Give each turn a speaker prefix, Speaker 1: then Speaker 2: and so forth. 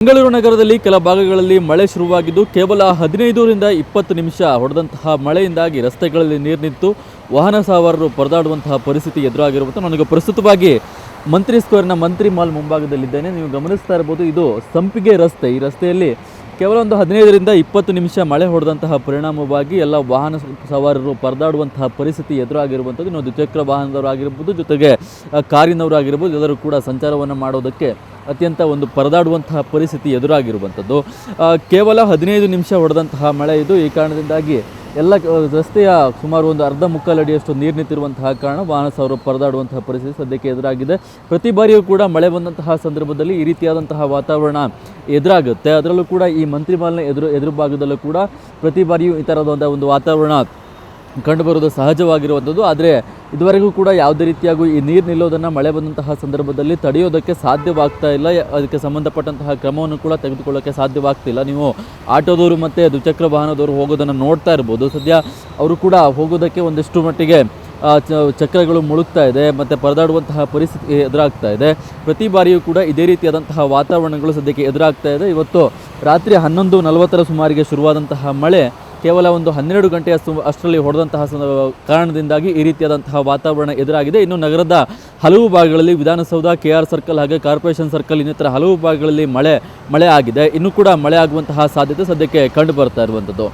Speaker 1: ಬೆಂಗಳೂರು ನಗರದಲ್ಲಿ ಕೆಲ ಭಾಗಗಳಲ್ಲಿ ಮಳೆ ಶುರುವಾಗಿದ್ದು ಕೇವಲ 15 ರಿಂದ 20 ನಿಮಿಷ ಹೊಡೆದಂತಹ ಮಳೆಯಿಂದಾಗಿ ರಸ್ತೆಗಳಲ್ಲಿ ನೀರು ನಿಂತು ವಾಹನ ಸವಾರರು ಪರದಾಡುವಂತಹ ಪರಿಸ್ಥಿತಿ ಎದುರಾಗಿರುವಂಥ ನನಗೆ ಪ್ರಸ್ತುತವಾಗಿ ಮಂತ್ರಿ ಸ್ಕ್ವೇರ್ನ ಮಂತ್ರಿ ಮಾಲ್ ಮುಂಭಾಗದಲ್ಲಿದ್ದೇನೆ. ನೀವು ಗಮನಿಸ್ತಾ ಇರಬಹುದು, ಇದು ಸಂಪಿಗೆ ರಸ್ತೆ. ಈ ರಸ್ತೆಯಲ್ಲಿ ಕೇವಲ ಒಂದು 15 ರಿಂದ 20 ನಿಮಿಷ ಮಳೆ ಹೊಡೆದಂತಹ ಪರಿಣಾಮವಾಗಿ ಎಲ್ಲ ವಾಹನ ಸವಾರರು ಪರದಾಡುವಂತಹ ಪರಿಸ್ಥಿತಿ ಎದುರಾಗಿರುವಂಥದ್ದು. ಇನ್ನು ದ್ವಿಚಕ್ರ ವಾಹನದವರಾಗಿರ್ಬೋದು, ಜೊತೆಗೆ ಕಾರಿನವರಾಗಿರ್ಬೋದು, ಎಲ್ಲರೂ ಕೂಡ ಸಂಚಾರವನ್ನು ಮಾಡೋದಕ್ಕೆ ಅತ್ಯಂತ ಒಂದು ಪರದಾಡುವಂತಹ ಪರಿಸ್ಥಿತಿ ಎದುರಾಗಿರುವಂಥದ್ದು. ಕೇವಲ 15 ನಿಮಿಷ ಹೊಡೆದಂತಹ ಮಳೆ ಇದು. ಈ ಕಾರಣದಿಂದಾಗಿ ಎಲ್ಲ ರಸ್ತೆಯ ಸುಮಾರು ಒಂದು ಅರ್ಧ ಮುಕ್ಕಾಲು ಅಡಿಯಷ್ಟು ನೀರು ನಿಂತಿರುವಂತಹ ಕಾರಣ ವಾಹನ ಸವಾರರು ಪರದಾಡುವಂತಹ ಪರಿಸ್ಥಿತಿ ಸದ್ಯಕ್ಕೆ ಎದುರಾಗಿದೆ. ಪ್ರತಿ ಬಾರಿಯೂ ಕೂಡ ಮಳೆ ಬಂದಂತಹ ಸಂದರ್ಭದಲ್ಲಿ ಈ ರೀತಿಯಾದಂತಹ ವಾತಾವರಣ ಎದುರಾಗುತ್ತೆ. ಅದರಲ್ಲೂ ಕೂಡ ಈ ಮಂತ್ರಿ ಮಾಲ್ನ ಎದುರು ಭಾಗದಲ್ಲೂ ಕೂಡ ಪ್ರತಿ ಬಾರಿಯೂ ಈ ಥರದ ಒಂದು ವಾತಾವರಣ ಕಂಡುಬರೋದು ಸಹಜವಾಗಿರುವಂಥದ್ದು. ಆದರೆ ಇದುವರೆಗೂ ಕೂಡ ಯಾವುದೇ ರೀತಿಯಾಗೂ ಈ ನೀರು ನಿಲ್ಲೋದನ್ನು ಮಳೆ ಬಂದಂತಹ ಸಂದರ್ಭದಲ್ಲಿ ತಡೆಯೋದಕ್ಕೆ ಸಾಧ್ಯವಾಗ್ತಾ ಇಲ್ಲ. ಅದಕ್ಕೆ ಸಂಬಂಧಪಟ್ಟಂತಹ ಕ್ರಮವನ್ನು ಕೂಡ ತೆಗೆದುಕೊಳ್ಳೋಕ್ಕೆ ಸಾಧ್ಯವಾಗ್ತಿಲ್ಲ. ನೀವು ಆಟೋದವರು ಮತ್ತು ದ್ವಿಚಕ್ರ ವಾಹನದವರು ಹೋಗೋದನ್ನು ನೋಡ್ತಾ ಇರ್ಬೋದು. ಸದ್ಯ ಅವರು ಕೂಡ ಹೋಗೋದಕ್ಕೆ ಒಂದಿಷ್ಟು ಮಟ್ಟಿಗೆ ಚಕ್ರಗಳು ಮುಳುಗ್ತಾ ಇದೆ ಮತ್ತು ಪರದಾಡುವಂತಹ ಪರಿಸ್ಥಿತಿ ಎದುರಾಗ್ತಾ ಇದೆ. ಪ್ರತಿ ಬಾರಿಯೂ ಕೂಡ ಇದೇ ರೀತಿಯಾದಂತಹ ವಾತಾವರಣಗಳು ಸದ್ಯಕ್ಕೆ ಎದುರಾಗ್ತಾ ಇದೆ. ಇವತ್ತು ರಾತ್ರಿ 11:40 ಸುಮಾರಿಗೆ ಶುರುವಾದಂತಹ ಮಳೆ ಕೇವಲ ಒಂದು 12 ಗಂಟೆಯ ಅಷ್ಟರಲ್ಲಿ ಹೊಡೆದಂತಹ ಕಾರಣದಿಂದಾಗಿ ಈ ರೀತಿಯಾದಂತಹ ವಾತಾವರಣ ಎದುರಾಗಿದೆ. ಇನ್ನು ನಗರದ ಹಲವು ಭಾಗಗಳಲ್ಲಿ ವಿಧಾನಸೌಧ, KR ಸರ್ಕಲ್ ಹಾಗೆ ಕಾರ್ಪೊರೇಷನ್ ಸರ್ಕಲ್ ಇನ್ನಿತರ ಹಲವು ಭಾಗಗಳಲ್ಲಿ ಮಳೆ ಆಗಿದೆ. ಇನ್ನೂ ಕೂಡ ಮಳೆ ಆಗುವಂತಹ ಸಾಧ್ಯತೆ ಸದ್ಯಕ್ಕೆ ಕಂಡು ಬರ್ತಾ ಇರುವಂಥದ್ದು.